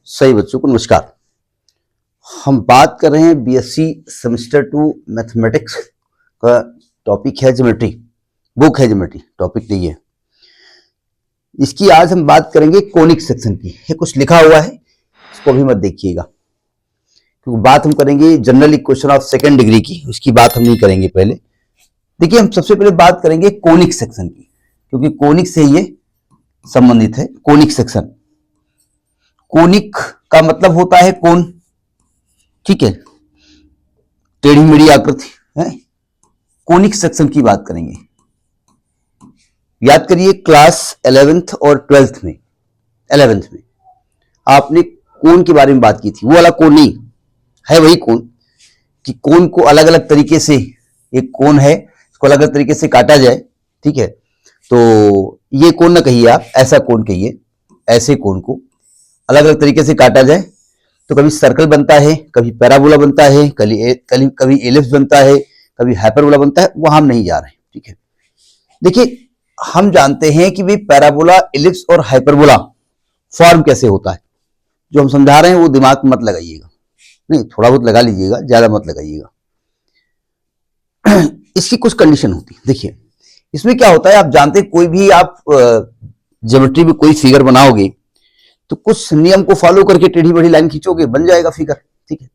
सही बच्चों को नमस्कार। हम बात कर रहे हैं बीएससी सेमेस्टर 2 मैथमेटिक्स का टॉपिक है ज्योमेट्री, बुक है ज्योमेट्री, टॉपिक नहीं है। इसकी आज हम बात करेंगे कोनिक सेक्शन की। है कुछ लिखा हुआ है, इसको अभी मत देखिएगा, क्योंकि बात हम करेंगे general equation of second degree की, उसकी बात हम नहीं करेंगे। पहले देखिए, हम सबसे पहले बात करेंगे कोनिक सेक्शन की, क्योंकि कोनिक से ये संबंधित है। कोनिक सेक्शन, कोनिक का मतलब होता है कोन, ठीक है, टेढ़ी मेढ़ी आकृति है। कोनिक सेक्शन की बात करेंगे। याद करिए क्लास 11th और 12th में, 11th में आपने कोन के बारे में बात की थी। वो वाला कोन नहीं है, वही कोन कि कोन को अलग अलग तरीके से, एक कोन है इसको अलग अलग तरीके से काटा जाए, ठीक है। तो ये कोन ना कहिए आप, ऐसा कोन कहिए। ऐसे कोन को अलग अलग तरीके से काटा जाए तो कभी सर्कल बनता है, कभी पैराबोला बनता है, कभी एलिप्स बनता है, कभी हाइपरबोला बनता है। वहां हम नहीं जा रहे हैं, ठीक है। देखिए, हम जानते हैं कि भाई पैराबोला, एलिप्स और हाइपरबोला फॉर्म कैसे होता है। जो हम समझा रहे हैं वो दिमाग में मत लगाइएगा, नहीं, थोड़ा बहुत लगा लीजिएगा, ज्यादा मत लगाइएगा। इसकी कुछ कंडीशन होती है। देखिए, इसमें क्या होता है, आप जानते हैं कोई भी आप ज्योमेट्री में कोई फिगर बनाओगे तो कुछ नियम को फॉलो करके टेढ़ी बड़ी लाइन खींचोगे, बन जाएगा फिगर, ठीक है।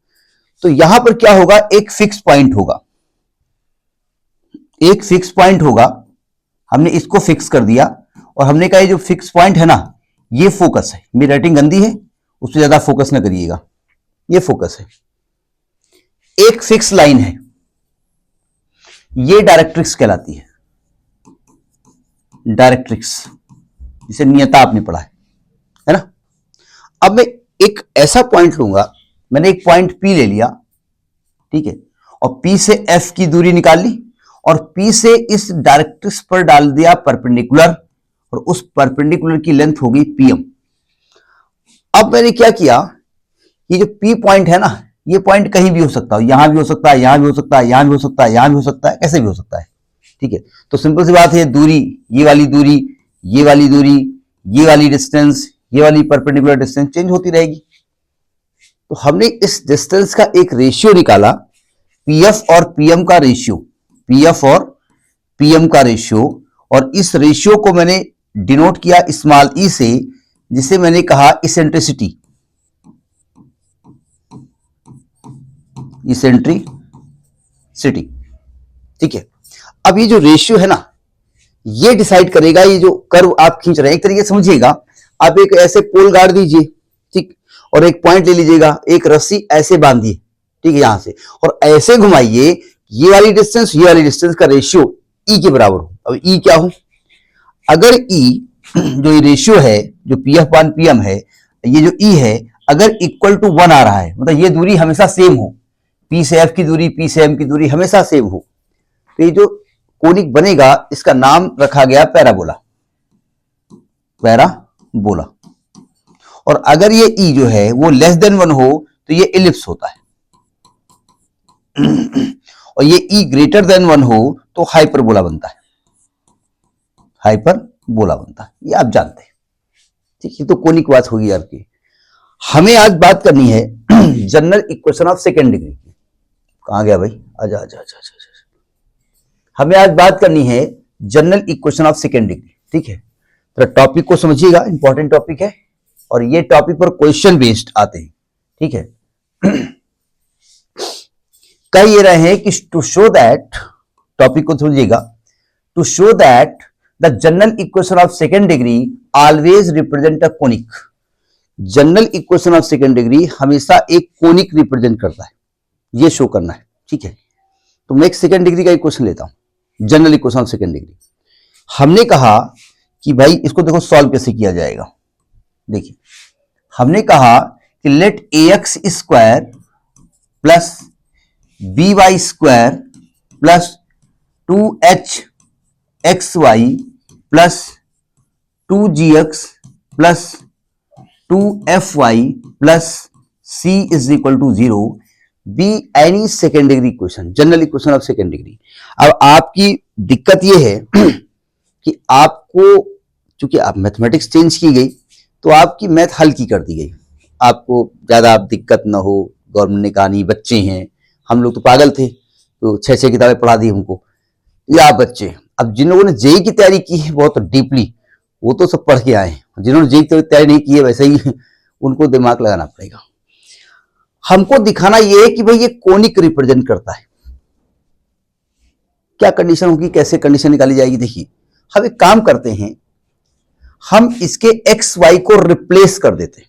तो यहां पर क्या होगा, एक फिक्स पॉइंट होगा, एक फिक्स पॉइंट होगा। हमने इसको फिक्स कर दिया और हमने कहा ये जो फिक्स पॉइंट है ना, ये फोकस है। मेरी राइटिंग गंदी है, उससे ज्यादा फोकस ना करिएगा, ये फोकस है। एक फिक्स लाइन है, ये डायरेक्ट्रिक्स कहलाती है। डायरेक्ट्रिक्स, जिसे नियता आपने पढ़ा है ना। अब मैं एक ऐसा पॉइंट लूंगा, मैंने एक पॉइंट P ले लिया, ठीक है, और P से F की दूरी निकाल ली और P से इस डायरेक्ट्रिक्स पर डाल दिया परपेंडिकुलर, और उस परपेंडिकुलर की लेंथ होगी PM। अब मैंने क्या किया, ये जो P पॉइंट है ना, ये पॉइंट कहीं भी हो सकता है, यहां भी हो सकता है, यहां भी हो सकता है, यहां भी हो सकता है, यहां भी हो सकता है, कैसे भी हो सकता है, ठीक है। तो सिंपल सी बात है, दूरी, ये वाली दूरी, ये वाली दूरी, ये वाली डिस्टेंस, ये वाली परपेंडिकुलर डिस्टेंस चेंज होती रहेगी। तो हमने इस डिस्टेंस का एक रेशियो निकाला, पीएफ और पीएम का रेशियो, पीएफ और पीएम का रेशियो, और इस रेशियो को मैंने डिनोट किया स्मॉल ई से, जिसे मैंने कहा इसेंट्रिसिटी, इसेंट्रिसिटी, ठीक है। अब ये जो रेशियो है ना, ये डिसाइड करेगा, ये जो कर्व आप खींच रहे हैं, एक तरीके से समझिएगा, आप एक ऐसे पोल गाड़ दीजिए, ठीक, और एक पॉइंट ले लीजिएगा, एक रस्सी ऐसे बांधिए, ठीक है, यहां से, और ऐसे घुमाइए, ये वाली डिस्टेंस, ये वाली डिस्टेंस का रेशियो ई के बराबर हो। अब ई क्या हो, अगर ई जो ये रेशियो है, जो पीएफ/पीएम है, ये जो ई है, अगर इक्वल टू 1 आ रहा है, मतलब ये दूरी हमेशा सेम हो, पी से एफ की दूरी, पी से एम की दूरी हमेशा सेम हो, तो ये जो कोनिक बनेगा, इसका नाम रखा गया पैराबोला, पैराबोला। और अगर ये ई जो है वो लेस देन 1 हो तो ये एलिप्स होता है, और ये ई ग्रेटर देन 1 हो तो हाइपरबोला बनता है, हाइपरबोला बनता है, ये आप जानते हैं, ठीक है। तो कोनिक बात होगी आपकी। हमें आज बात करनी है general equation of second degree की। कहां गया भाई, आजा आजा आजा आजा। हमें आज बात करनी है general equation of second degree, ठीक है। तो टॉपिक को समझिएगा, इंपॉर्टेंट टॉपिक है, और ये टॉपिक पर क्वेश्चन बेस्ड आते हैं, ठीक है। कह ये रहे हैं कि टू शो दैट, टॉपिक को समझिएगा, to show that the general equation of second degree always represent a conic. General equation of second degree हमेशा एक कोनिक रिप्रेजेंट करता है, ये शो करना है, ठीक है। तो मैं एक सेकेंड डिग्री का इक्वेशन लेता हूं, general equation of second degree. हमने कहा कि भाई इसको देखो सॉल्व कैसे किया जाएगा। देखिए, हमने कहा कि let ax square plus by square plus 2hxy plus 2gx plus 2fy plus c is equal to 0 be any second degree equation, general equation of second degree. अब आपकी दिक्कत यह है कि आपको, चूंकि आप मैथमेटिक्स चेंज की गई तो आपकी मैथ हल की कर दी गई, आपको ज्यादा दिक्कत ना हो, गवर्नमेंट ने कहा नहीं बच्चे हैं, हम लोग तो पागल थे तो 6-6 किताबें पढ़ा दी हमको, या बच्चे। अब जिन लोगों ने जेई की तैयारी की है बहुत डीपली, वो तो सब पढ़ के आए हैं। जिन्होंने जेई की तैयारी नहीं की है वैसे ही उनको दिमाग लगाना पड़ेगा। हमको दिखाना ये है कि भाई ये कोनिक रिप्रेजेंट करता है, क्या कंडीशन होगी, कैसे कंडीशन निकाली जाएगी। देखिए हम एक काम करते हैं, हम इसके एक्स वाई को रिप्लेस कर देते हैं।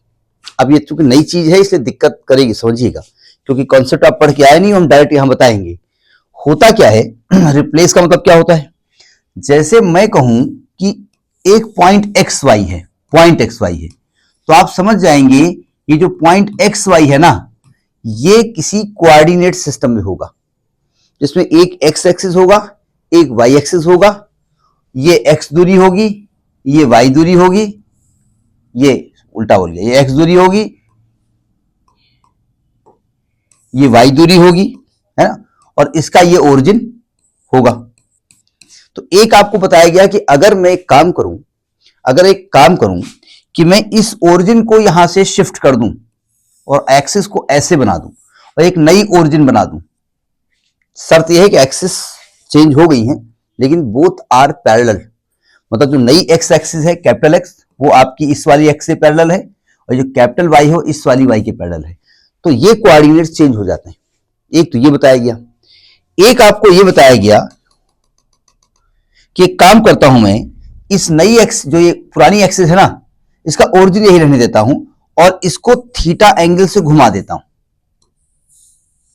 अब ये चूंकि नई चीज है इसलिए दिक्कत करेगी, समझिएगा, क्योंकि कॉन्सेप्ट आप पढ़ के आए नहीं, हम डायरेक्ट यहां बताएंगे। होता क्या है रिप्लेस का मतलब क्या होता है, जैसे मैं कहूं कि एक पॉइंट एक्स वाई है, पॉइंट एक्स वाई है, तो आप समझ जाएंगे ये जो पॉइंट एक्स वाई है ना, ये किसी कोऑर्डिनेट सिस्टम में होगा, जिसमें एक एक्स एक्सिस होगा, एक वाई एक्सिस होगा, ये एक्स दूरी होगी, ये वाई दूरी होगी, ये उल्टा बोल गया, ये एक्स दूरी होगी, ये वाई दूरी होगी, है ना, और इसका ये ओरिजिन होगा। तो एक आपको बताया गया कि अगर मैं एक काम करूं, अगर एक काम करूं कि मैं इस ओरिजिन को यहां से शिफ्ट कर दूं और एक्सिस को ऐसे बना दूं और एक नई ओरिजिन बना दूं, शर्त यह है कि एक्सिस चेंज हो गई हैं लेकिन बोथ आर पैरेलल, मतलब जो नई एक्स एक्सिस है कैपिटल एक्स वो आपकी इस वाली एक्स से पैरेलल है और जो कैपिटल वाई हो इस वाली वाई के पैरेलल है, तो ये कोऑर्डिनेट्स चेंज हो जाते हैं। एक तो ये बताया गया, एक आपको ये बताया गया कि एक काम करता हूं मैं, इस नई एक्स जो ये पुरानी एक्सिस है ना, इसका ओरिजिन यही रहने देता हूं और इसको थीटा एंगल से घुमा देता हूं।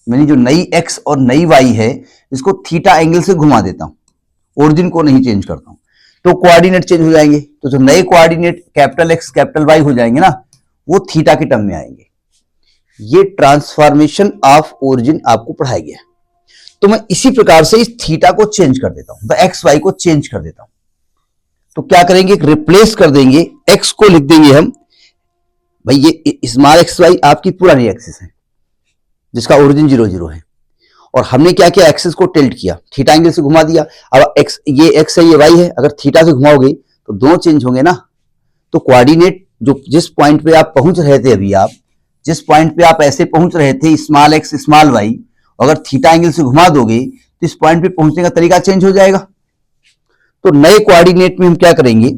मैंने जो नई एक्स और नई वाई है इसको थीटा एंगल से घुमा देता हूं, ओरिजिन को नहीं चेंज करता हूं, तो कोऑर्डिनेट चेंज हो जाएंगे। तो जो नए coordinate capital X capital Y हो जाएंगे ना, वो थीटा के टर्म में आएंगे। ये ट्रांसफॉर्मेशन ऑफ ओरिजिन आपको पढ़ाया गया। तो मैं इसी प्रकार से इस थीटा को चेंज कर देता हूं, तो एक्स वाई को चेंज कर देता हूं। तो क्या करेंगे, रिप्लेस कर देंगे, एक्स को लिख देंगे हम, भाई ये स्मॉल एक्स वाई आपकी पुरानी एक्सिस है जिसका ओरिजिन 0 है, और हमने क्या किया, एक्सिस को टिल्ट किया, थीटा एंगल से घुमा दिया। अब एक्स, ये एक्स है ये वाई है, अगर थीटा से घुमाओगे तो दोनों चेंज होंगे ना। तो कोऑर्डिनेट जो जिस पॉइंट पे आप पहुंच रहे थे, अभी आप जिस पॉइंट पे आप ऐसे पहुंच रहे थे स्मॉल एक्स स्मॉल वाई, अगर थीटा एंगल से घुमा दोगे तो इस पॉइंट पे पहुंचने का तरीका चेंज हो जाएगा। तो नए कोऑर्डिनेट में हम क्या करेंगे,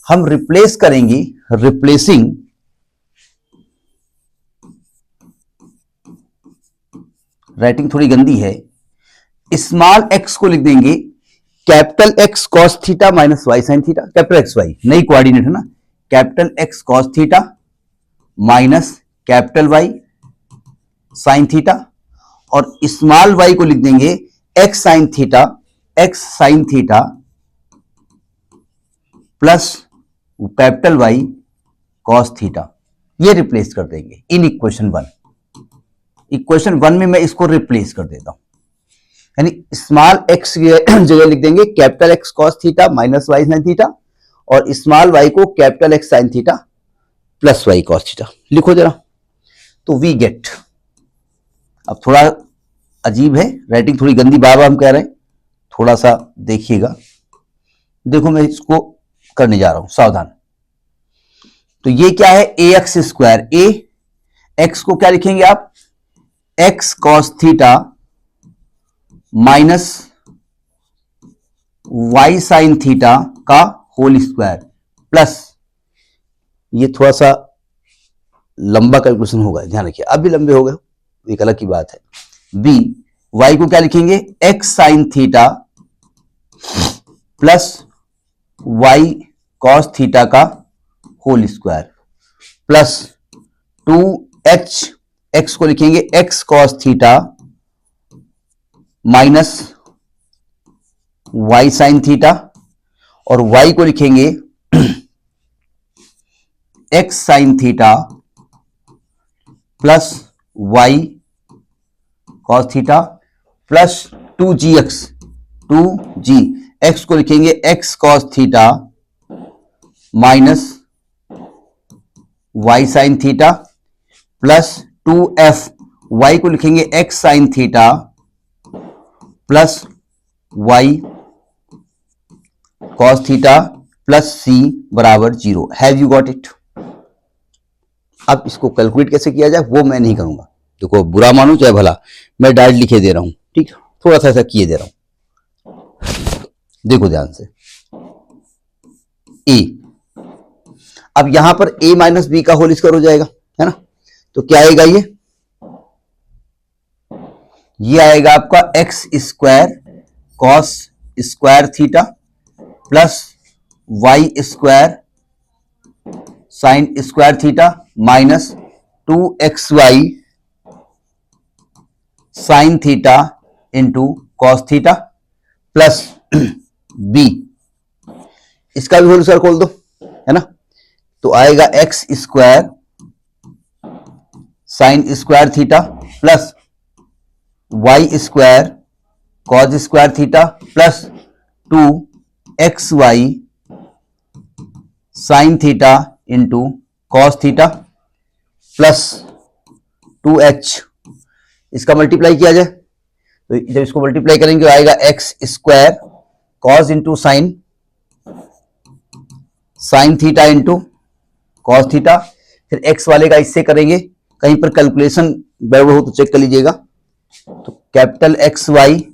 हम रिप्लेस करेंगे, रिप्लेसिंग राइटिंग थोड़ी गंदी है, स्मॉल एक्स को लिख देंगे capital X cos theta minus Y sine theta, capital X Y नई कोऑर्डिनेट है ना, capital X cos theta minus capital Y sine theta, और स्मॉल वाई को लिख देंगे X sine theta, X sine theta plus capital Y cos theta. ये replace कर देंगे इन इक्वेशन 1। इक्वेशन 1 में मैं इसको रिप्लेस कर देता हूं, यानी स्मॉल एक्स की जगह लिख देंगे capital X cos theta minus Y sine theta, और स्मॉल वाई को capital X sine theta plus Y cos theta. लिखो जरा, तो वी गेट, अब थोड़ा अजीब है राइटिंग, थोड़ी गंदी, बार बार हम कह रहे हैं, थोड़ा सा देखिएगा। देखो मैं इसको करने जा रहा हूं, सावधान। तो ये क्या है, A x square, A X को क्या लिखेंगे आप, X cos theta minus Y sine theta का होल स्क्वायर प्लस, ये थोड़ा सा लंबा कैलकुलेशन होगा, ध्यान रखिए, अब भी लंबे हो गए, एक अलग की बात है। बी वाई को क्या लिखेंगे, x sine theta plus Y cos theta का whole square plus 2h, x को लिखेंगे x cos theta minus Y sine theta, और वाई को लिखेंगे x sine theta plus Y cos theta plus 2gx, 2g, x को लिखेंगे x cos theta minus Y sine theta plus 2f, y को लिखेंगे x sine theta plus Y cos theta plus c बराबर 0। Have you got it? अब इसको calculate कैसे किया जाए वो मैं नहीं करूंगा, देखो बुरा मानो चाहे भला, मैं डायरेक्ट लिखे दे रहा हूं, ठीक, थोड़ा सा ऐसा किए दे रहा हूं, देखो ध्यान से। ए, अब यहां पर a माइनस बी का होल स्क्वायर हो जाएगा, है ना, तो क्या आएगा ये आएगा आपका X square cos square theta plus Y square sine square theta minus 2xy sine theta into cos theta plus B, इसका भी होल स्क्वायर खोल दो, है ना, तो आएगा x square sine square theta plus Y square cos square theta plus 2xy sine theta into cos theta plus 2h, इसका multiply किया जाए तो जब इसको मल्टीप्लाई करेंगे तो आएगा x square cos into sine theta into cos theta, फिर एक्स वाले का इससे करेंगे, कहीं पर कैलकुलेशन गड़बड़ हो तो चेक कर लीजिएगा, तो कैपिटल एक्स वाई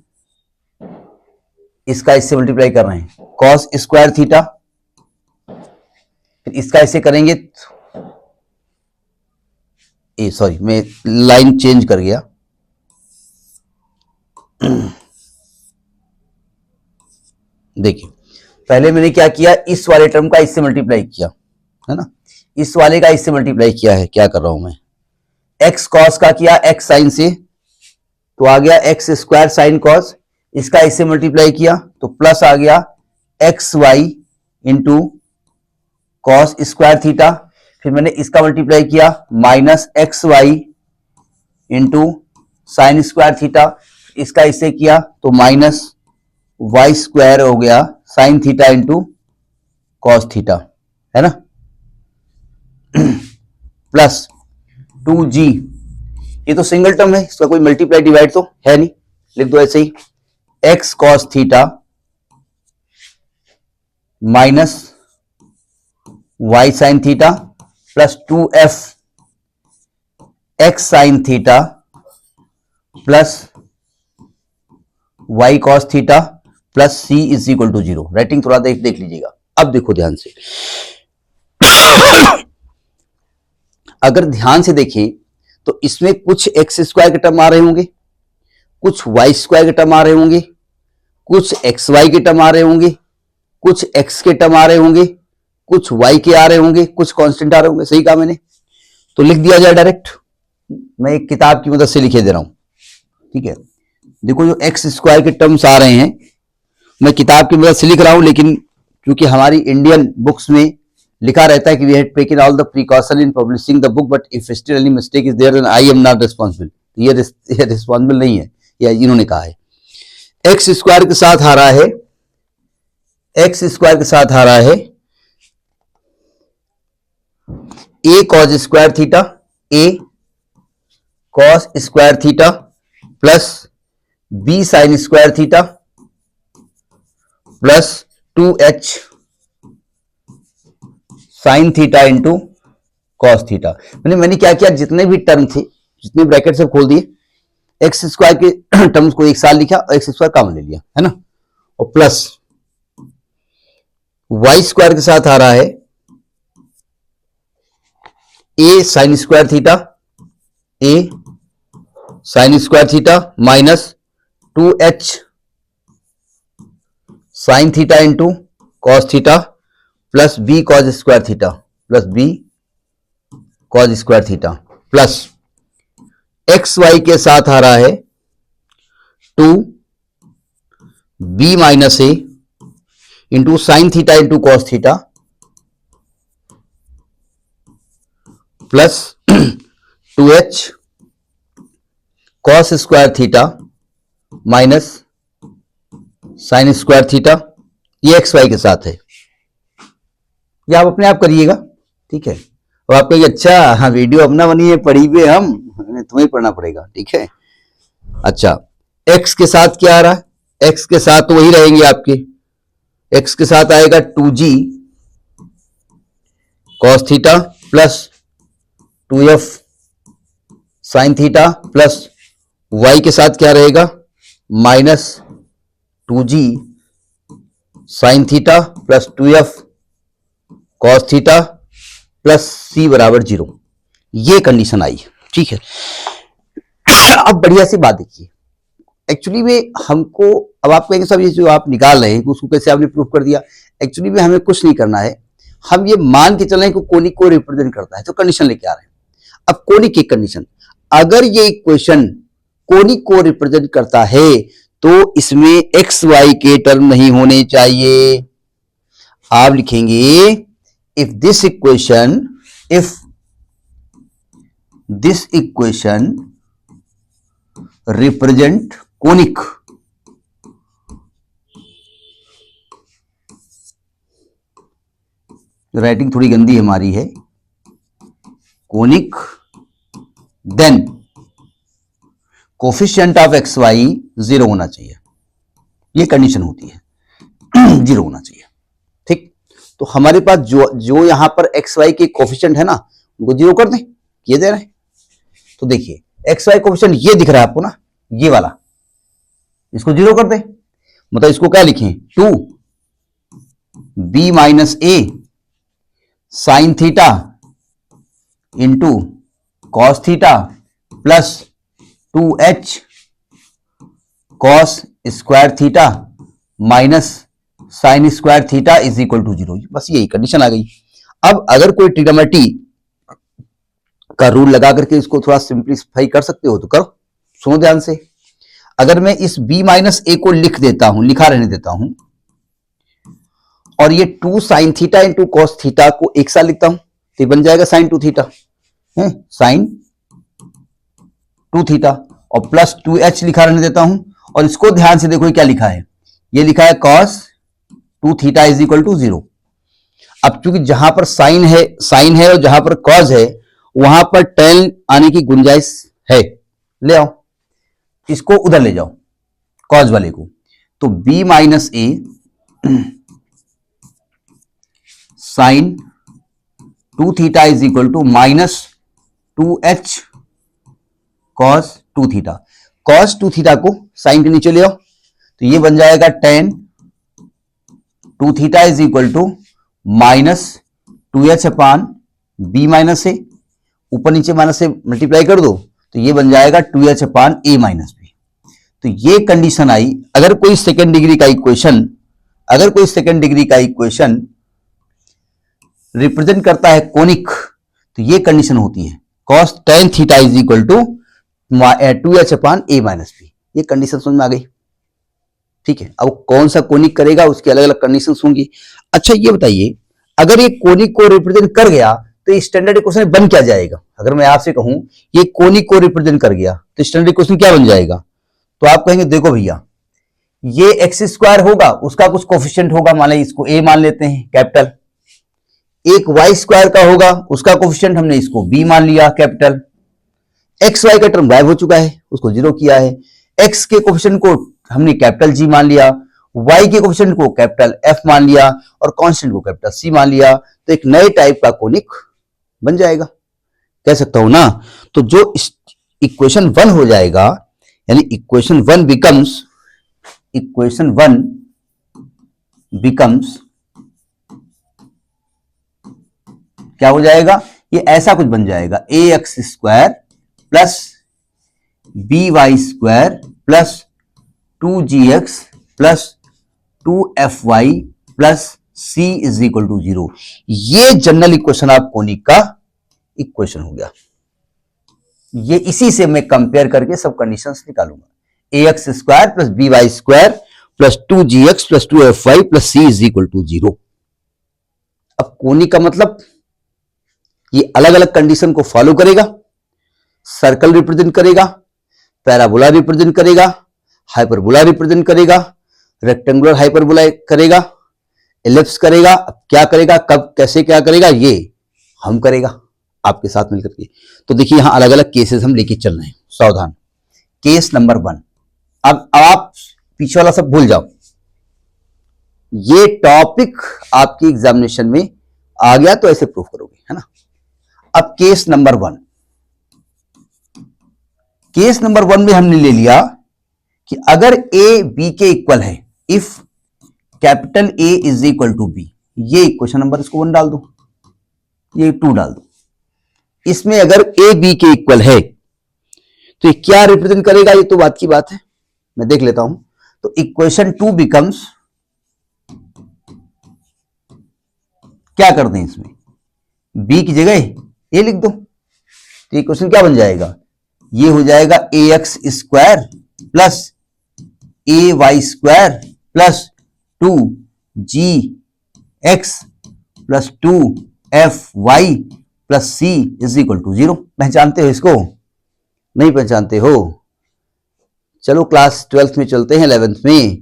इसका इससे मल्टीप्लाई कर रहे हैं कॉस स्क्वायर थीटा, फिर इसका ऐसे करेंगे, सॉरी मैं लाइन चेंज कर गया, देखिए पहले मैंने क्या किया, इस वाले टर्म का इससे मल्टीप्लाई किया, है ना, इस वाले का इससे मल्टीप्लाई किया है, क्या कर रहा हूं मैं, एक्स कॉस का किया एक्स साइन से, तो आ गया एक्स स्क्वायर साइन कॉस, इसका इससे मल्टीप्लाई किया तो प्लस आ गया X Y into cos square theta, फिर मैंने इसका मल्टीप्लाई किया minus X Y into sine square theta, इसका इससे किया तो माइनस वाई स्क्वायर हो गया sine theta into cos theta, है ना, प्लस 2g, ये तो सिंगल टर्म है, इसका कोई मल्टीप्लाई डिवाइड तो है नहीं, लिख दो ऐसे ही, x cos theta minus Y sine theta plus 2f x sine theta plus Y cos theta plus c is equal to 0, writing थोड़ा देख लीजिएगा। अब देखो ध्यान से, अगर ध्यान से देखिए तो इसमें कुछ एक्स स्क्वायर के टर्म आ रहे होंगे, कुछ वाई स्क्वायर के टर्म आ रहे होंगे, कुछ एक्स वाई के टर्म आ रहे होंगे, कुछ एक्स के टर्म आ रहे होंगे, कुछ वाई के आ रहे होंगे, कुछ कांस्टेंट आ रहे होंगे, सही कहा मैंने, तो लिख दिया जाए डायरेक्ट, मैं एक किताब की मदद से लिखे दे रहा हूं, ठीक है, देखो जो एक्स स्क्वायर के टर्म्स आ रहे हैं मैं किताब की मदद से लिख रहा हूं, लेकिन क्योंकि हमारी इंडियन बुक्स में लिखा रहता है कि we had taken all the precaution in publishing the book, but if still any mistake is there then I am not responsible, ये रिस्पांसिबल नहीं है, या इन्होंने कहा है, एक्स स्क्वायर के साथ आ रहा है, एक्स स्क्वायर के साथ आ रहा है a cos square theta, a cos square theta plus b sine square theta plus 2h sine theta into cos theta. मैंने क्या किया, जितने भी टर्म थे, जितने ब्रैकेट सब खोल दिए, एक्स स्क्वायर के टर्म्स को एक साथ लिखा और एक्स स्क्वायर कॉमन ले लिया, है ना, और प्लस वाई स्क्वायर के साथ आ रहा है a sine square theta, a sine square theta minus 2h sine theta into cos theta plus b cos square theta plus b cos square theta plus x y के साथ आ रहा है 2 b minus a into sine theta into cos theta plus 2h cos square theta minus sine square theta, ये x y के साथ है, ये आप अपने आप करिएगा, ठीक है, और आप कहिए अच्छा हाँ वीडियो अपना बनी है, पढ़ी हुए हम, तुम्हें पढ़ना पड़ेगा, ठीक है। अच्छा एक्स के साथ क्या आ रहा है, एक्स के साथ तो वही रहेंगे आपके, एक्स के साथ आएगा 2g cos theta plus 2f sign theta plus y के साथ क्या रहेगा minus 2g sign theta plus 2f cos theta plus c बराबर 0। ये कंडीशन आई, ठीक है। अब बढ़िया सी बात देखिए, एक्चुअली में हमको, अब आप कहेंगे सब ये जो आप निकाल रहे हैं उसको कैसे आपने प्रूफ कर दिया। एक्चुअली में हमें कुछ नहीं करना है, हम ये मान के चल रहे हैं कि कोनिक को रिप्रेजेंट करता है, तो कंडीशन लेके आ रहे हैं। अब कोनिक की कंडीशन, अगर ये इक्वेशन कोनिक को रिप्रेजेंट करता है तो इसमें एक्स वाई के टर्म नहीं होने चाहिए। आप लिखेंगे if this equation represent conic, writing थोड़ी गंदी हमारी है, conic, then coefficient of X Y 0 होना चाहिए। ये कंडीशन होती है 0 होना चाहिए, ठीक। तो हमारे पास जो यहां पर एक्स वाई के कोफिशिएंट है ना, उनको 0 कर दें, ये दे रहे हैं। तो देखिए एक्स वाई कोफिशिएंट ये दिख रहा है आपको ना, ये वाला, इसको 0 कर दें, मतलब इसको क्या लिखें 2b minus A sine theta into cos theta plus 2h cos square theta minus sine square theta is equal to 0। बस यही कंडीशन आ गई। अब अगर कोई ट्रिग्नोमेट्री का रूल लगा करके इसको थोड़ा सिंप्लीफाई कर सकते हो तो करो। सुनो ध्यान से, अगर मैं इस b माइनस ए को लिखा रहने देता हूं और ये 2 sign theta into cos theta को एक साथ लिखता हूं तो बन जाएगा साइन 2 थीटा है, साइन 2 थीटा, और प्लस 2h लिखा रहने देता हूं और इसको ध्यान से देखो क्या लिखा है, ये लिखा है cos 2 theta is equal to 0। अब चूंकि जहां पर साइन है और जहां पर कॉस है वहां पर टेन आने की गुंजाइश है, ले आओ इसको उधर ले जाओ कॉस वाले को, तो b minus A sine 2 theta is equal to minus 2h cos 2 theta. Cos 2 theta को साइन के नीचे ले आओ तो ये बन जाएगा tan 2 theta is equal to minus 2h upon b minus a, ऊपर नीचे माइनस से मल्टीप्लाई कर दो तो ये बन जाएगा 2h upon a minus B. तो ये कंडीशन आई। अगर कोई सेकेंड डिग्री का इक्वेशन रिप्रेजेंट करता है कोनिक तो ये कंडीशन होती है cos tan theta is equal to 2h upon a minus B. ये कंडीशन समझ में आ गई, ठीक है। अब कौन सा कोनिक करेगा उसकी अलग अलग कंडीशन होंगी। अच्छा ये बताइए, अगर ये कोनिक को रिप्रेजेंट कर गया तो स्टैंडर्ड इक्वेशन बन क्या जाएगा। अगर मैं आपसे कहूं ये कोनिक को रिप्रेजेंट कर गया तो स्टैंडर्ड इक्वेशन क्या बन जाएगा, तो आप कहेंगे देखो भैया ये एक्स स्क्वायर होगा, उसका कुछ कोफिशिएंट होगा, मान लीजिए इसको a मान लेते हैं कैपिटल, एक वाई स्क्वायर का होगा, उसका कोफिशिएंट हमने इसको b मान लिया कैपिटल, एक्स वाई का टर्म गायब हो चुका है उसको 0 किया है, एक्स के कोफिशिएंट को हमने कैपिटल G मान लिया, y के कोफिशिएंट को कैपिटल F मान लिया और कांस्टेंट को कैपिटल C मान लिया, तो एक नए टाइप का कोनिक बन जाएगा, कह सकता हूं ना। तो जो इक्वेशन 1 हो जाएगा, यानी इक्वेशन 1 बिकम्स क्या हो जाएगा, ये ऐसा कुछ बन जाएगा ax square plus by square plus 2gx plus 2fy plus c is equal to 0। ये जनरल इक्वेशन ऑफ कोनिक का इक्वेशन हो गया। ये इसी से मैं कंपेयर करके सब कंडीशंस निकालूंगा, ax square plus by square plus 2gx plus 2fy plus c is equal to 0। अब कोनिक का मतलब ये अलग अलग कंडीशन को फॉलो करेगा, सर्कल रिप्रेजेंट करेगा, पैराबोला रिप्रेजेंट करेगा, हाइपरबोला रिप्रेजेंट करेगा, रेक्टेंगुलर हाइपरबोला करेगा, एलिप्स करेगा। क्या करेगा, कब कैसे क्या करेगा, ये हम करेगा आपके साथ मिलकर के। तो देखिए यहां अलग अलग केसेस हम लेके चल रहे हैं, सावधान। केस नंबर 1, अब आप पीछे वाला सब भूल जाओ, ये टॉपिक आपकी एग्जामिनेशन में आ गया तो ऐसे प्रूफ करोगे, है ना। अब केस नंबर 1, केस नंबर 1 में हमने ले लिया कि अगर ए बी के इक्वल है, if capital A is equal to B, ये इक्वेशन नंबर इसको 1 डाल दो, ये 2 डाल दो। इसमें अगर ए बी के इक्वल है तो ये क्या रिप्रेजेंट करेगा, ये तो बात की बात है, मैं देख लेता हूं। तो इक्वेशन 2 बिकम्स, क्या कर दें इसमें, बी की जगह ए लिख दो, तो इक्वेशन क्या बन जाएगा, ये हो जाएगा a x square plus a y square plus 2 g x plus 2 f y plus C is equal to 0। पहचानते हो इसको, नहीं पहचानते हो? चलो क्लास 12th में चलते हैं, 11th में।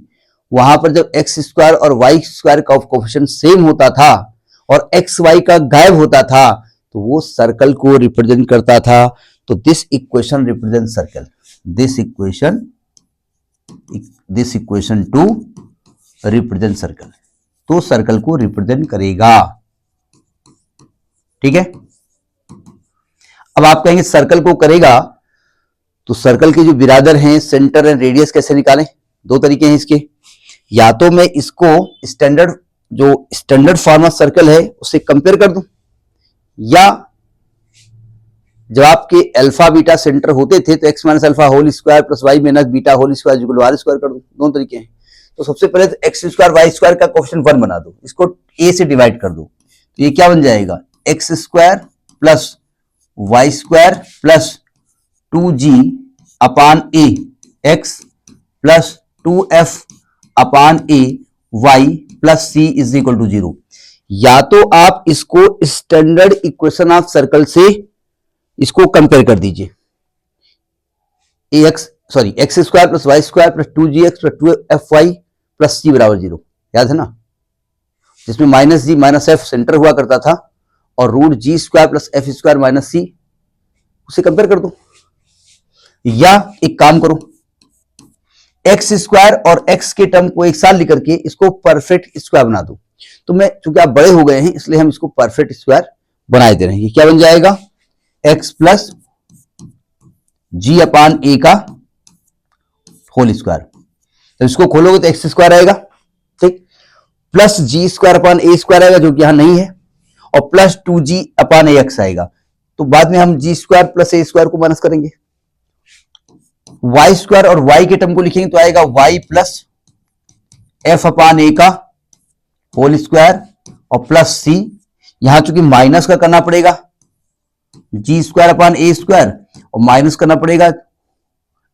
वहां पर जब एक्स स्क्वायर और वाई स्क्वायर का कोएफिशिएंट सेम होता था और एक्स वाई का गायब होता था तो वो सर्कल को रिप्रेजेंट करता था। तो this equation represent circle, this equation 2 represent circle, तो सर्कल को रिप्रेजेंट करेगा। ठीक है, अब आप कहेंगे सर्कल को करेगा तो सर्कल के जो बिरादर हैं सेंटर एंड रेडियस कैसे निकालें? 2 तरीके हैं इसके, या तो मैं इसको स्टैंडर्ड फॉर्म ऑफ सर्कल है उससे कंपेयर कर दूं, या जब आपके अल्फा बीटा सेंटर होते थे तो X minus alpha whole square plus Y minus beta whole square equal to R square कर दूं। 2 तरीके हैं। तो सबसे पहले तो एक्स स्क्वायर वाई स्क्वायर का कोएफिशिएंट 1 बना दो, इसको ए से डिवाइड कर दो, तो ये क्या बन जाएगा, X square plus Y square plus 2g upon A X plus 2f upon A Y plus C is equal to 0। या तो आप इसको स्टैंडर्ड इक्वेशन ऑफ सर्कल से इसको कंपेयर कर दीजिए, x square plus Y square plus 2gx plus 2fy plus c बराबर 0, याद है ना, जिसमें minus g minus f centre हुआ करता था और root g square plus f square minus c, उसे कंपेयर कर दो। या एक काम करो, एक्स स्क्वायर और एक्स के टर्म को एक साथ लिख करके इसको परफेक्ट स्क्वायर बना दो। तो मैं, चूंकि आप बड़े हो गए हैं इसलिए हम इसको परफेक्ट स्क्वायर बनाए दे रहे हैं। ये क्या बन जाएगा, x plus g upon a का होल स्क्वायर, तो इसको खोलोगे तो एक्स स्क्वायर आएगा, ठीक, plus ji square upon a square आएगा जो कि यहां नहीं है, और plus 2g upon A x आएगा। तो बाद में हम g square plus a square को माइनस करेंगे, वाई स्क्वायर और वाई के टर्म को लिखेंगे तो आएगा y plus f upon a का होल स्क्वायर और प्लस सी, यहां चूंकि माइनस का करना पड़ेगा g square upon a square और माइनस करना पड़ेगा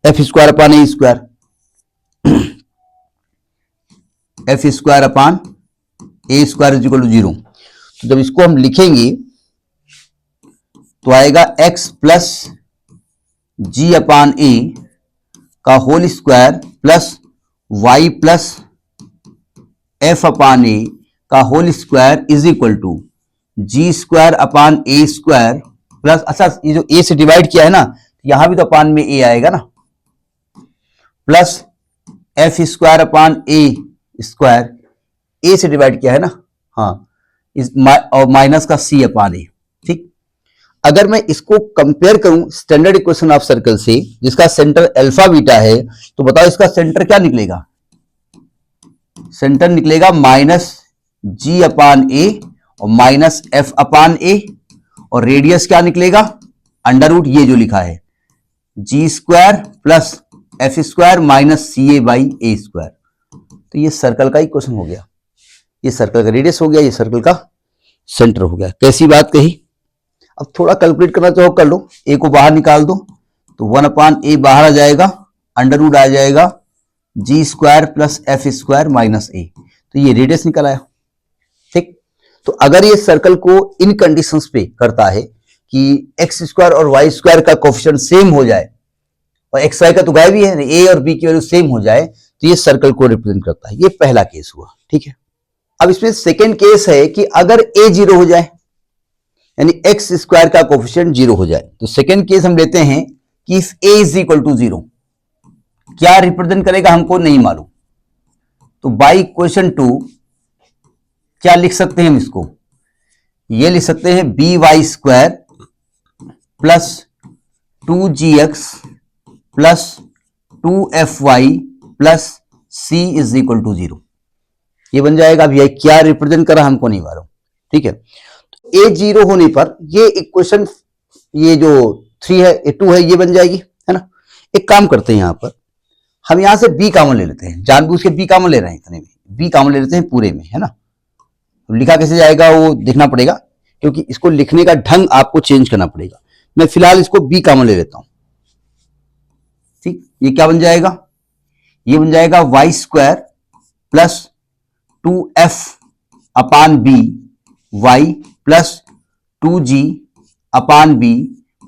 f square upon a square, f square upon a square is equal to 0। तो जब इसको हम लिखेंगे तो आएगा x plus g upon a का whole square plus y plus f upon a का whole square is equal to g square upon a square plus, अच्छा ये जो ए से डिवाइड किया है ना, यहां भी तो अपान में ए आएगा ना, plus f square upon a square, ए से डिवाइड किया है ना, हाँ, और माइनस का सी अपान ए। ठीक, अगर मैं इसको कंपेयर करूं स्टैंडर्ड इक्वेशन ऑफ सर्कल से जिसका सेंटर अल्फा बीटा है, तो बताओ इसका सेंटर क्या निकलेगा, सेंटर निकलेगा माइनस जी अपान ए और माइनस एफ अपान ए, और रेडियस क्या निकलेगा, अंडर रूट ये जो लिखा है g square plus f square minus c a by a square. तो ये सर्कल का इक्वेशन हो गया, ये सर्कल का रेडियस हो गया, ये सर्कल का सेंटर हो गया। कैसी बात कही? अब थोड़ा कैलकुलेट करना चाहो कर लो, ए को बाहर निकाल दो तो 1 अपान ए बाहर आ जाएगा, अंडर रूट आ जाएगा g square plus f square minus a, तो ये रेडियस निकल आया। ठीक, तो अगर ये सर्कल को इन कंडीशंस पे करता है कि एक्स स्क्वायर और वाई स्क्वायर का कोएफिशिएंट सेम हो जाए और एक्स वाई का तो गायब ही है, ए और बी की वैल्यू सेम हो जाए, तो ये सर्कल को रिप्रेजेंट करता है। ये पहला केस हुआ, ठीक है। अब इसमें सेकेंड केस है कि अगर ए 0 हो जाए, यानी एक्स स्क्वायर का कोएफिशिएंट 0 हो जाए, तो सेकेंड केस हम लेते हैं कि if a is equal to 0, क्या रिप्रेजेंट करेगा हमको नहीं मालूम, तो बाई इक्वेशन 2 क्या लिख सकते हैं हम इसको, ये लिख सकते हैं b y square plus 2gx plus 2fy plus c is equal to 0। ये बन जाएगा। अब ये क्या रिप्रेजेंट कर रहा हमको नहीं मालूम, ठीक है। तो a 0 होने पर ये इक्वेशन, ये जो 3 है, ये 2 है, ये बन जाएगी, है ना। एक काम करते हैं, यहां पर हम यहां से b कॉमन ले लेते हैं, जानबूझ के b कॉमन ले रहे हैं, इतने में b कॉमन ले लेते हैं पूरे में, है ना। तो लिखा कैसे जाएगा वो देखना पड़ेगा, क्योंकि इसको लिखने का ढंग आपको चेंज करना पड़ेगा। मैं फिलहाल इसको b कॉमन ले लेता हूं, ठीक। ये क्या बन जाएगा, ये बन जाएगा वाई स्क्वायर प्लस 2f अपान B y plus 2g upon b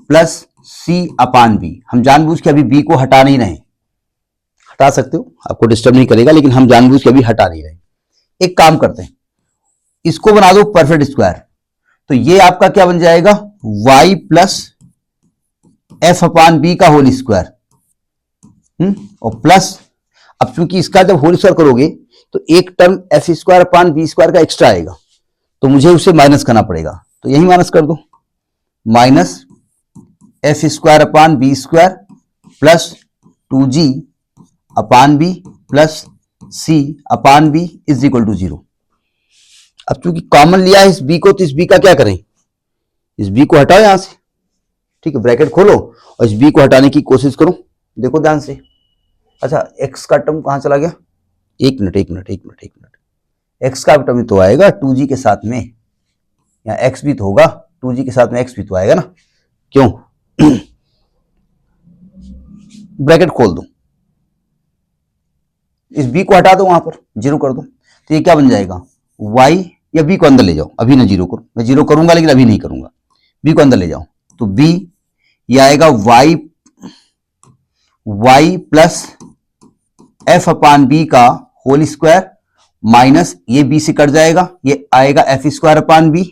plus c upon B. हम जानबूझ के अभी b को हटा नहीं रहे, हटा सकते हो, आपको डिस्टर्ब नहीं करेगा, लेकिन हम जानबूझ के अभी हटा नहीं रहे। एक काम करते हैं, इसको बना दो परफेक्ट स्क्वायर। तो ये आपका क्या बन जाएगा, y plus f upon b का होल स्क्वायर, और प्लस, अब चूंकि इसका जब होल स्क्वायर करोगे तो एक term f square upon b square का एक्स्ट्रा आएगा, तो मुझे उसे माइनस करना पड़ेगा। तो यही माइनस कर दो, minus f square upon b square plus 2g upon b plus c upon b is equal to 0। अब चूंकि कॉमन लिया है इस b को, तो इस b का क्या करें, इस b को हटाओ यहां से, ठीक है। ब्रैकेट खोलो और इस b को हटाने की कोशिश करो, देखो ध्यान से। अच्छा, x का टर्म कहां चला गया, एक मिनट, x का टर्म तो आएगा 2g के साथ में, या x भी तो होगा 2g के साथ में, x भी तो आएगा ना, क्यों। ब्रैकेट खोल दो, इस b को हटा दो, वहां पर 0 कर दो, तो ये क्या बन जाएगा, y, या b को अंदर ले जाओ, अभी ना 0 करो, मैं 0 करूंगा लेकिन अभी नहीं करूंगा, b को अंदर ले जाओ, तो b ये आएगा y plus f upon b का होल स्क्वायर माइनस ये b से कट जाएगा, ये आएगा एफ स्क्वायर अपान बी,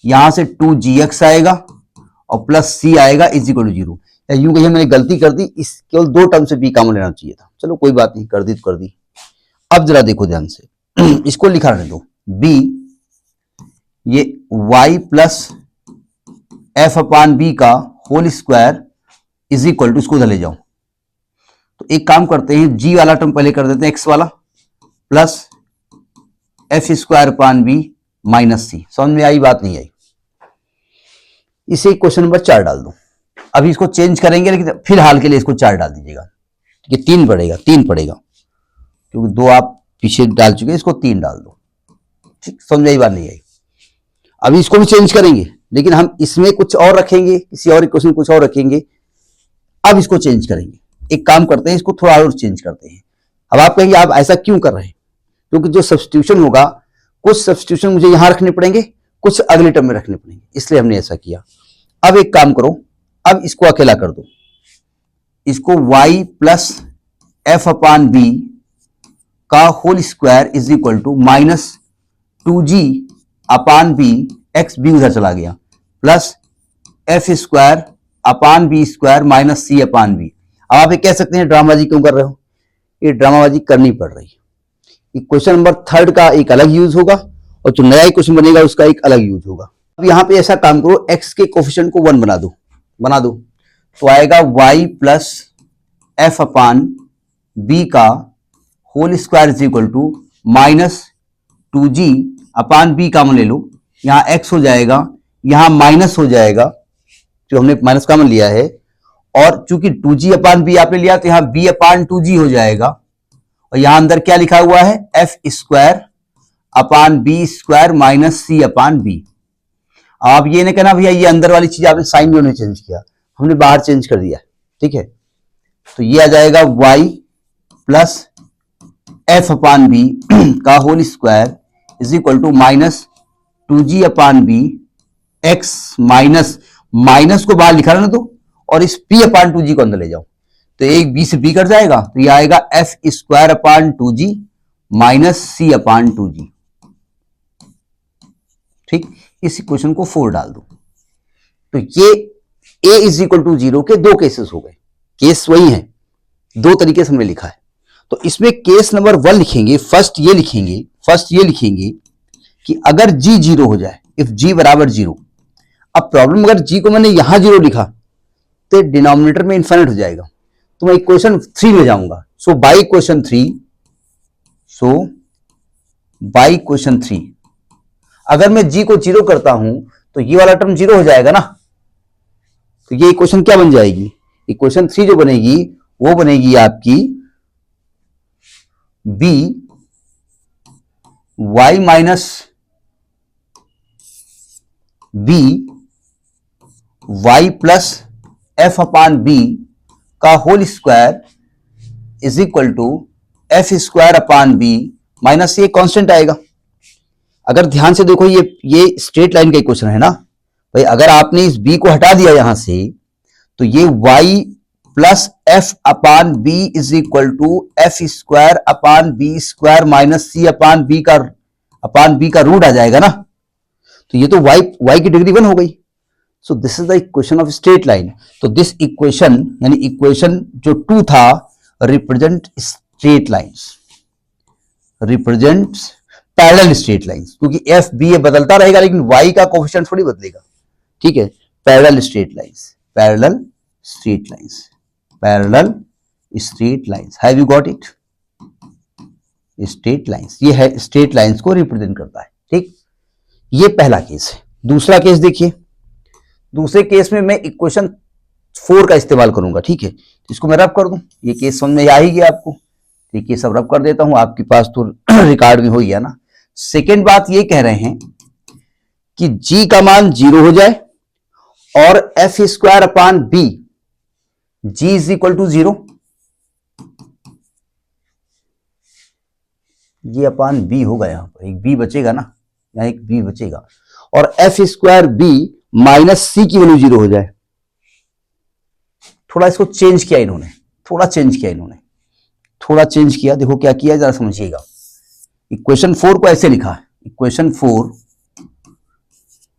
यहां से 2gx आएगा और प्लस c आएगा इज इक्वल टू 0। या यूं कहिए मैंने गलती कर दी, इस केवल 2 टर्म से b कॉमन लेना चाहिए था, चलो कोई बात नहीं, कर दी तो कर दी। अब जरा देखो ध्यान से, इसको लिखा रहने दो, b ये y plus f upon b का whole square is equal to, इसको उधर ले जाओ। तो एक काम करते हैं, g वाला टर्म पहले कर देते हैं, x वाला plus f square upon b minus c. समझ में आई, बात नहीं आई। इसे क्वेश्चन नंबर 4 डाल दो। अभी इसको चेंज करेंगे, लेकिन फिलहाल के लिए इसको 4 डाल दीजिएगा, ठीक है। 3 पड़ेगा क्योंकि 2 आप पीछे डाल चुके हैं, इसको 3 डाल दो, ठीक। समझ में आई, बात नहीं आई। अभी इसको भी चेंज करेंगे, लेकिन हम इसमें कुछ और रखेंगे, किसी और इक्वेशन में कुछ और रखेंगे। अब इसको चेंज करेंगे, एक काम करते हैं, इसको थोड़ा और चेंज करते हैं। अब आप कहेंगे आप ऐसा क्यों कर रहे हैं, क्योंकि जो सब्स्टिट्यूशन होगा, कुछ सब्स्टिट्यूशन मुझे यहां रखने पड़ेंगे, कुछ अगले टर्म में रखने पड़ेंगे, इसलिए हमने ऐसा किया। अब एक काम करो, अब इसको अकेला कर दो, इसको y plus f upon b का whole square is equal to minus 2g upon b, x b उधर चला गया, plus f square upon b square minus c upon b. अब आप ये कह सकते हैं ड्रामाबाजी क्यों कर रहे हो, ये ड्रामाबाजी करनी पड़ रही है। क्वेश्चन नंबर 3 का एक अलग यूज होगा, और जो नया क्वेश्चन बनेगा उसका एक अलग यूज होगा। अब यहां पे ऐसा काम करो, x के कोफिशिएंट को 1 बना दो, तो आएगा y plus f upon b का whole square is equal to minus 2g upon b common ले लो, यहां x हो जाएगा, यहां माइनस हो जाएगा, जो हमने माइनस कॉमन लिया है, और चूंकि 2g अपान बी आपने लिया तो यहां b अपान 2g हो जाएगा, और यहां अंदर क्या लिखा हुआ है, f square upon b square minus c upon b. आप ये नहीं कहना भैया ये अंदर वाली चीज आपने साइन भी नहीं चेंज किया, हमने बाहर चेंज कर दिया, ठीक है। तो ये आ जाएगा y plus f upon b का whole square is equal to minus 2g upon b, x minus को बाहर लिखा रहने दो, और इस p अपान 2g को अंदर ले जाओ, तो एक b से b कट जाएगा, तो ये आएगा f square upon 2g minus c upon 2g, ठीक। इस इक्वेशन को 4 डाल दो, तो ये a इज इक्वल टू 0 के 2 केसेस हो गए। केस वही है, 2 तरीके से हमने लिखा है। तो इसमें केस नंबर 1 लिखेंगे, फर्स्ट ये लिखेंगे कि अगर g 0 हो जाए, इफ g बराबर 0। अब प्रॉब्लम, अगर g को मैंने यहां 0 लिखा तो डिनोमिनेटर में इनफाइनाइट हो जाएगा, तो मैं इक्वेशन 3 में जाऊंगा। सो बाई इक्वेशन 3 अगर मैं g को 0 करता हूं तो ये वाला टर्म 0 हो जाएगा ना, तो ये इक्वेशन क्या बन जाएगी, इक्वेशन 3 जो बनेगी वो बनेगी आपकी b y minus b y plus f upon b का whole square is equal to f square upon b minus ये कांस्टेंट आएगा। अगर ध्यान से देखो ये स्ट्रेट लाइन का इक्वेशन है ना भाई, अगर आपने इस b को हटा दिया यहां से तो ये y plus f upon b is equal to f square upon b square minus c upon b का रूट आ जाएगा ना, तो ये तो y की डिग्री 1 हो गई। So this is the equation of straight line. तो दिस इक्वेशन यानी इक्वेशन जो 2 था represent straight lines, represents parallel straight lines, क्योंकि एफ बी ये बदलता रहेगा लेकिन y का कोफिशिएंट थोड़ी बदलेगा, ठीक है। Parallel straight lines, parallel straight lines, parallel straight lines, have you got it? Straight lines, ये है स्ट्रेट लाइंस को रिप्रेजेंट करता है, ठीक। ये पहला केस है। दूसरा केस देखिए, दूसरे केस में मैं इक्वेशन 4 का इस्तेमाल करूंगा, ठीक है। तो इसको मैं रब कर दूं, ये केस समझ में आ ही गया आपको, ठीक है। सब रब कर देता हूं, आपके पास तो रिकॉर्ड में हो गया ना। सेकेंड बात ये कह रहे हैं कि g का मान 0 हो जाए और f square upon b g is equal to 0, ये अपान b होगा, यहां पर एक b बचेगा ना, यहां एक b बचेगा, और f square B minus c की वैल्यू 0 हो जाए। थोड़ा इसको चेंज किया इन्होंने, थोड़ा चेंज किया, देखो क्या किया जरा समझिएगा। इक्वेशन 4 को ऐसे लिखा है, इक्वेशन 4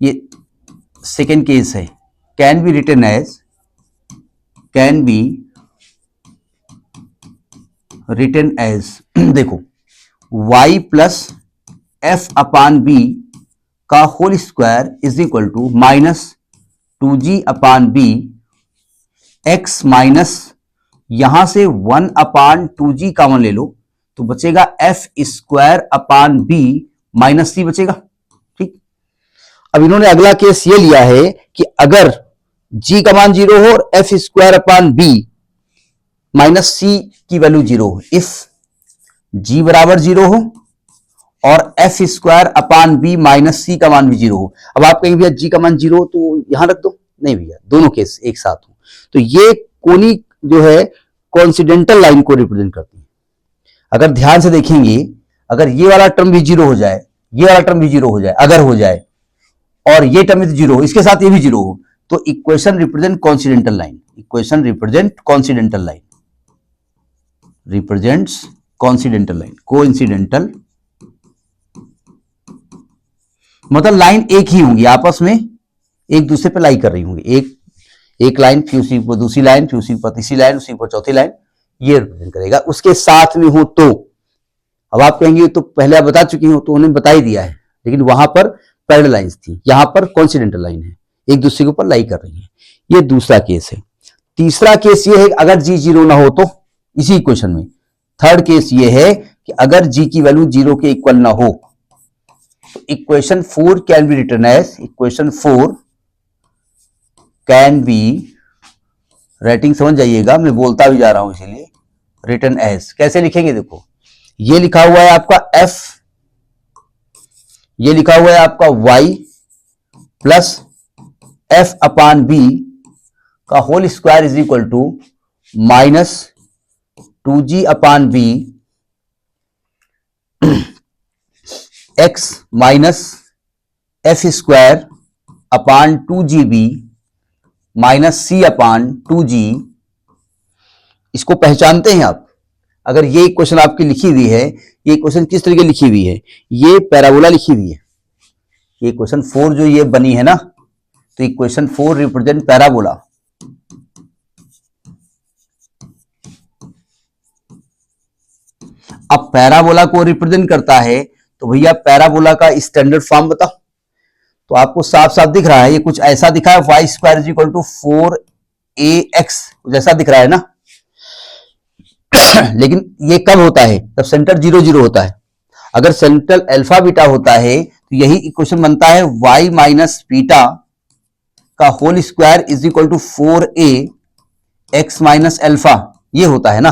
ये सेकेंड केस है, कैन बी रिटन एज देखो y plus f upon b का whole square is equal to minus 2g upon b x minus यहां से 1 अपान 2g कॉमन ले लो तो बचेगा f square upon b minus c बचेगा, ठीक। अब इन्होंने अगला केस ये लिया है कि अगर g का मान 0 हो और f square upon b minus c की वैल्यू 0 हो, इफ g बराबर 0 हो और f square upon b minus c का मान भी 0 हो। अब आप कहेंगे भैया g का मान 0 हो तो यहां रख दो, नहीं भैया, दोनों केस एक साथ हो। तो ये कोनी जो है कोइंसिडेंटल लाइन को रिप्रेजेंट करती है। अगर ध्यान से देखेंगे, अगर ये वाला टर्म भी 0 हो जाए, ये वाला टर्म भी 0 हो जाए, अगर हो जाए, और ये टर्म भी 0 हो, इसके साथ ये भी 0 हो, तो equation represent coincidental line, equation represent coincidental line, represents coincidental line, coincidental मतलब लाइन एक ही होंगी, आपस में एक दूसरे पे लाई कर रही होंगी, एक लाइन फिर उसी पर दूसरी लाइन, फिर उसी पर तीसरी लाइन, उसी पर चौथी लाइन, ये रिप्रेजेंट करेगा। उसके साथ में हो तो अब आप कहेंगे तो पहले आप बता चुकी हो, तो उन्होंने बता ही दिया है, लेकिन वहां पर पैरेलल लाइंस थी, यहां पर कोइंसिडेंटल लाइन है, एक दूसरे के ऊपर लाई कर रही है। ये दूसरा केस है। तीसरा केस ये है कि अगर g 0 ना हो तो इसी इक्वेशन में। थर्ड केस ये है कि अगर g की वैल्यू 0 के इक्वल ना हो तो equation 4 can be written as, equation 4 can be, writing समझ जाइएगा, मैं बोलता भी जा रहा हूं इसीलिए, रिटन एज कैसे लिखेंगे, देखो ये लिखा हुआ है आपका f, ये लिखा हुआ है आपका y plus f upon b का whole square is equal to minus 2g upon b x minus f square upon 2gb minus c upon 2g। इसको पहचानते हैं आप? अगर ये इक्वेशन आपकी लिखी हुई है, ये इक्वेशन किस तरीके लिखी हुई है, ये पैराबोला लिखी हुई है, ये इक्वेशन 4 जो ये बनी है ना, तो इक्वेशन 4 रिप्रेजेंट पैराबोला। अब पैराबोला को रिप्रेजेंट करता है तो भैया पैराबोला का स्टैंडर्ड फॉर्म बताओ। तो आपको साफ साफ दिख रहा है, ये कुछ ऐसा दिखा है, y square is equal to 4ax जैसा दिख रहा है ना। लेकिन ये कब होता है? जब सेंटर 0 0 होता है। अगर सेंट्रल अल्फा बीटा होता है तो यही इक्वेशन बनता है y माइनस बीटा का whole square is equal to 4a x minus alpha, ये होता है ना।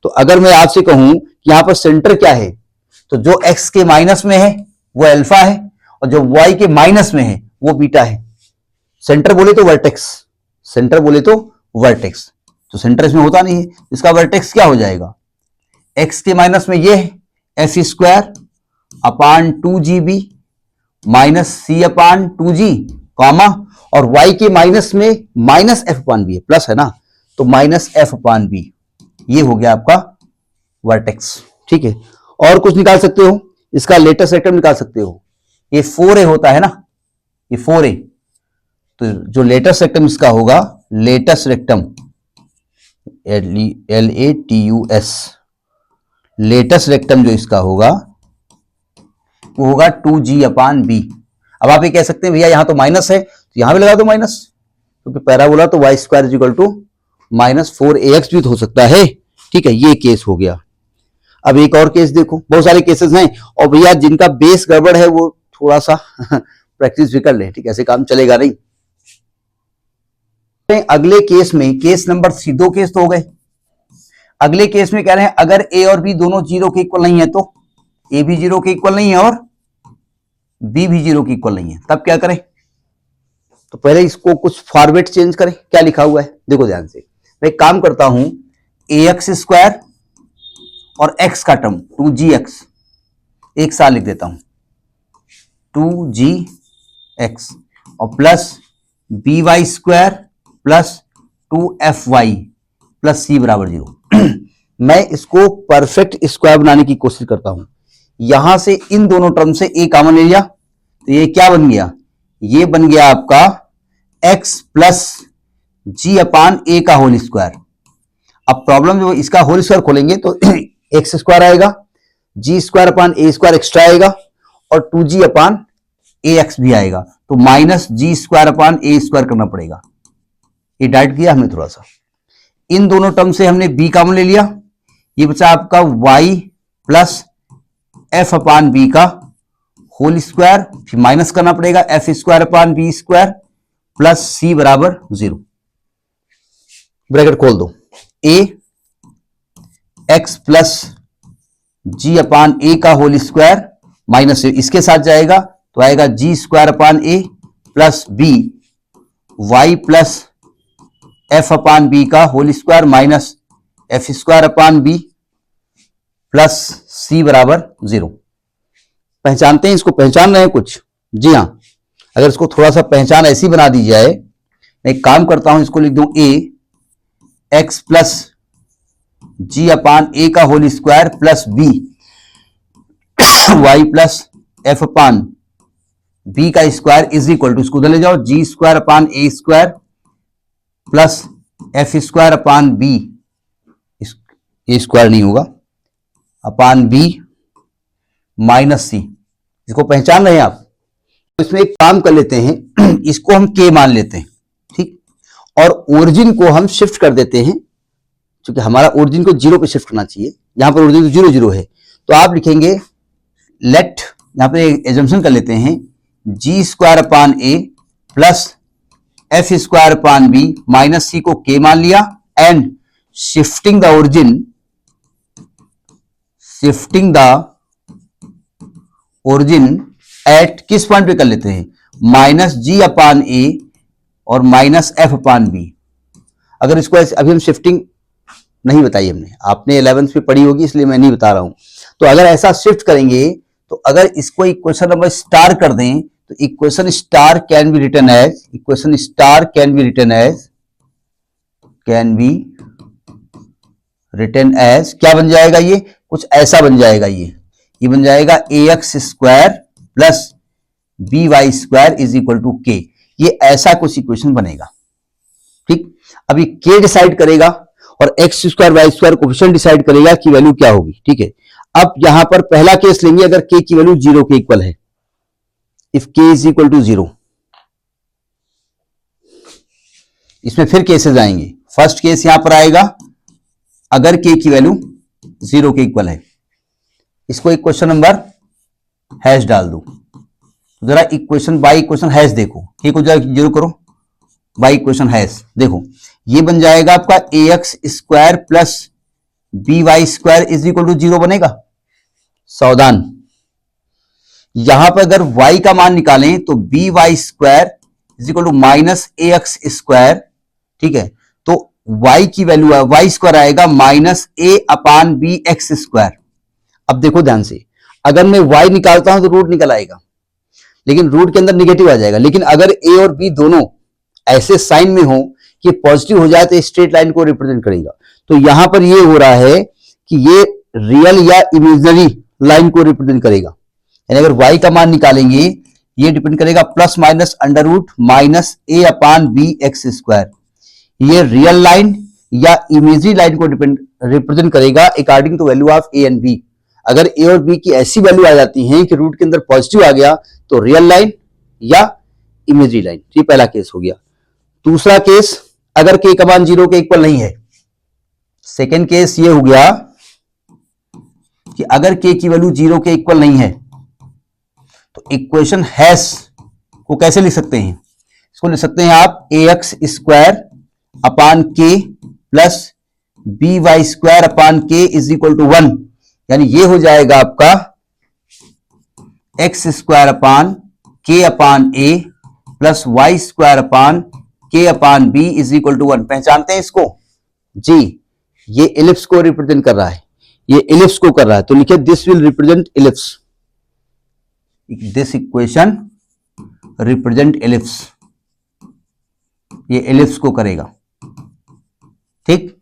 तो अगर मैं आपसे कहूं कि यहां पर सेंटर क्या है, तो जो x के माइनस में है वो अल्फा है और जो y के माइनस में है वो बीटा है। सेंटर बोले तो वर्टेक्स, सेंटर बोले तो वर्टेक्स, तो सेंटर इसमें होता नहीं है, इसका वर्टेक्स क्या हो जाएगा? x के माइनस में ये है f square upon 2gb minus c upon 2g comma, और y के माइनस में माइनस एफ अपान बी है, प्लस है ना, तो माइनस एफ अपान बी, ये हो गया आपका वर्टेक्स। ठीक है, और कुछ निकाल सकते हो, इसका लेटेस्ट रेक्टम निकाल सकते हो। ये 4a होता है ना, ये 4a, तो जो लेटेस्ट रेक्टम इसका होगा, latus rectum LATUS, latus rectum जो इसका होगा वो होगा 2g अपान बी। अब आप ये कह सकते हैं भैया यहां तो माइनस है, तो यहां भी लगा दो माइनस, क्योंकि पैराबोला तो y square is equal to minus 4ax भी तो हो सकता है। ठीक है, ये केस हो गया। अब एक और केस देखो, बहुत सारे केसेस हैं, और भैया जिनका बेस गड़बड़ है वो थोड़ा सा प्रैक्टिस भी कर ले, ठीक है, ऐसे काम चलेगा नहीं। अगले केस में, केस नंबर 3, 2 केस तो हो गए। अगले केस में कह रहे हैं अगर a और b दोनों 0 के इक्वल नहीं है, तो a भी 0 के इक्वल नहीं है और b भी 0 के इक्वल नहीं है, तब क्या करें? तो पहले इसको कुछ फॉर्मेट चेंज करें। क्या लिखा हुआ है देखो ध्यान से। मैं एक काम करता हूं, ax स्क्वायर और x का टर्म 2gx एक साथ लिख देता हूं, 2gx और plus by square plus 2fy plus c बराबर 0। मैं इसको परफेक्ट स्क्वायर बनाने की कोशिश करता हूं। यहां से इन दोनों टर्म से a कॉमन ले लिया, तो ये क्या बन गया? ये बन गया आपका x plus g upon a का होल स्क्वायर। अब प्रॉब्लम जो इसका होल स्क्वायर खोलेंगे तो एक्स स्क्वायर आएगा, g square upon a square extra आएगा और 2g अपान ए एक्स भी आएगा, तो minus ji square upon a square करना पड़ेगा। ये डाइट किया हमने थोड़ा सा। इन दोनों टर्म से हमने b कॉमन ले लिया, ये बचा आपका y plus f upon b का होल स्क्वायर, फिर माइनस करना पड़ेगा f square upon b square plus c बराबर 0। ब्रैकेट खोल दो, a x plus g upon a का होल स्क्वायर माइनस इसके साथ जाएगा तो आएगा g square upon a plus b y plus f upon b का whole square minus f square upon b plus c बराबर 0। पहचानते हैं इसको? पहचान रहे हैं कुछ? जी हाँ, अगर इसको थोड़ा सा पहचान ऐसी बना दी जाए, मैं एक काम करता हूं, इसको लिख दूं a x plus g upon a का whole square plus b y plus f upon b का स्क्वायर इज इक्वल टू, इसको उधर ले जाओ, g square upon a square plus f square upon b, a square नहीं होगा, अपान b minus सी। इसको पहचान रहे हैं आप? तो इसमें एक काम कर लेते हैं, इसको हम k मान लेते हैं, ठीक, और ओरिजिन को हम शिफ्ट कर देते हैं, क्योंकि हमारा ओरिजिन को 0 पे शिफ्ट करना चाहिए। यहां पर ओरिजिन तो 0 0 है, तो आप लिखेंगे लेट, यहां पे एजम्पशन कर लेते हैं, g square upon a plus f square upon b minus c को k मान लिया, and shifting the origin, shifting the origin at किस पॉइंट पे कर लेते हैं? माइनस जी अपान ए और माइनस एफ अपान बी। अगर इसको अभी हम शिफ्टिंग नहीं बताई हमने, आपने 11th में पढ़ी होगी इसलिए मैं नहीं बता रहा हूं। तो अगर ऐसा शिफ्ट करेंगे, तो अगर इसको इक्वेशन नंबर स्टार कर दें, तो equation star can be written as, equation star can be written as, can be written as, क्या बन जाएगा? ये कुछ ऐसा बन जाएगा, ये बन जाएगा a x square plus b y square is equal to k. ये ऐसा कुछ इक्वेशन बनेगा, ठीक। अभी के डिसाइड करेगा और x square Y square coefficient decide करेगा कि वैल्यू क्या होगी, ठीक है। अब यहां पर पहला केस लेंगे, अगर के की वैल्यू 0 के इक्वल है, इफ के इज इक्वल टू 0, इसमें फिर केसेस आएंगे। फर्स्ट केस यहां पर आएगा अगर के की वैल्यू 0 के इक्वल है। इसको इक्वेशन नंबर हैश डाल दो। जरा इक्वेशन बाई इक्वेशन हैश देखो, के को जरा जीरो करो, बाई इक्वेशन हैश देखो, ये बन जाएगा आपका a x square plus b y square is equal to 0 बनेगा। सावधान, यहां पर अगर y का मान निकालें तो b y square is equal to minus a x square, ठीक है, तो y की वैल्यू है वाई स्क्वायर आएगा minus a upon b x square. अब देखो ध्यान से, अगर मैं y निकालता हूं तो रूट निकल आएगा, लेकिन रूट के अंदर निगेटिव आ जाएगा। लेकिन अगर a और b दोनों ऐसे साइन में हो कि पॉजिटिव हो जाए तो स्ट्रेट लाइन को रिप्रेजेंट करेगा। तो यहां पर ये हो रहा है कि ये रियल या इमेजिनरी लाइन को रिप्रेजेंट करेगा। यानी अगर y का मान निकालेंगे, ये डिपेंड करेगा plus minus under root minus a upon b x square. ये रियल लाइन या इमेजिनरी लाइन को रिप्रेजेंट करेगा according to value of a and b. अगर ए और बी की ऐसी वैल्यू आ जाती है कि रूट के अंदर पॉजिटिव आ गया तो रियल लाइन या इमेजिनरी लाइन। ये पहला केस हो गया। दूसरा केस, अगर के का मान 0 के इक्वल नहीं है। सेकेंड केस ये हो गया कि अगर के की वैल्यू 0 के इक्वल नहीं है तो इक्वेशन हैश को कैसे लिख सकते हैं? इसको लिख सकते हैं आप ए x square upon k plus b y square upon k is equal to 1। यानी ये हो जाएगा आपका एक्स स्क्वायर अपान के अपान a plus Y square upon के upon b is equal to 1। पहचानते हैं इसको जी? ये इलिप्स को रिप्रेजेंट कर रहा है, ये इलिप्स को कर रहा है, तो लिखिए this will represent ellipse. This equation represent ellipse, ये इलिप्स को करेगा, ठीक।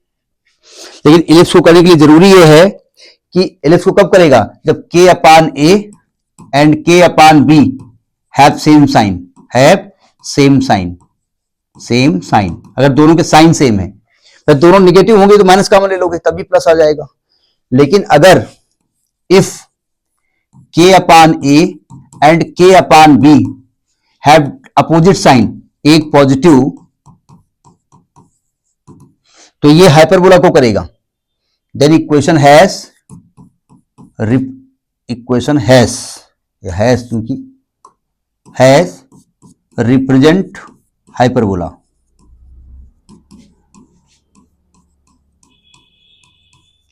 लेकिन इलिप्स को करने के लिए जरूरी यह है कि इलिप्स को कब करेगा? जब के अपान a and k upon b have same sign, have same sign, same sign. अगर दोनों के साइन सेम है, तो दोनों निगेटिव होंगे तो माइनस कॉमन ले लोगे तभी प्लस आ जाएगा। लेकिन अगर इफ के अपान a and k upon b have opposite sign, एक पॉजिटिव, तो ये हाइपरबोला को करेगा। देन इक्वेशन हैज क्योंकि हैज रिप्रेजेंट हाइपरबोला।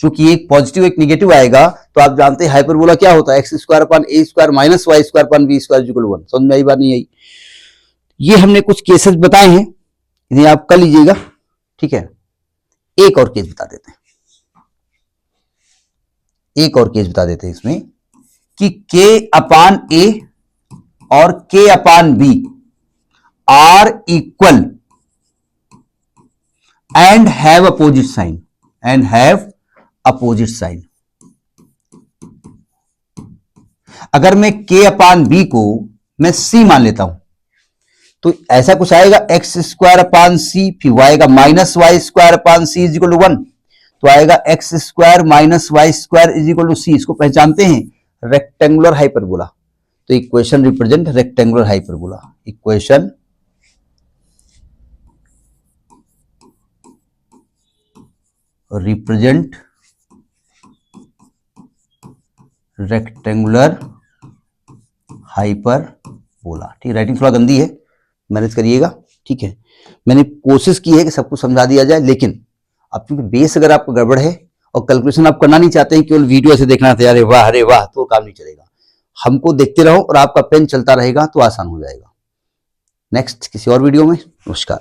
चूंकि एक पॉजिटिव एक निगेटिव आएगा तो आप जानते हैं हाइपरबोला क्या होता है, x square upon a square minus Y square upon b square equal to 1। समझ में आई बात? नहीं आई? ये हमने कुछ केसेस बताए हैं, इन्हें आप कर लीजिएगा, ठीक है। एक और केस बता देते हैं, एक और केस बता देते हैं इसमें कि के अपान ए और k upon b are equal and have opposite sign, and have opposite sign. अगर मैं के अपान बी को मैं सी मान लेता हूं तो ऐसा कुछ आएगा, एक्स स्क्वायर अपान सी, फिर वो आएगा minus Y square upon c is equal to 1, तो आएगा x square minus Y square is equal to c. इसको पहचानते हैं रेक्टेंगुलर हाइपरबोला। तो equation represent rectangular hyperbola. Equation represent rectangular hyperbola. ठीक, राइटिंग थोड़ा गंदी है, मैनेज करिएगा, ठीक है। मैंने कोशिश की है कि सब कुछ समझा दिया जाए, लेकिन अब क्योंकि बेस अगर आपको गड़बड़ है और कैलकुलेशन आप करना नहीं चाहते हैं, केवल वीडियो से देखना था, अरे वाह, तो काम नहीं चलेगा। हमको देखते रहो और आपका पेन चलता रहेगा तो आसान हो जाएगा। नेक्स्ट किसी और वीडियो में। नमस्कार।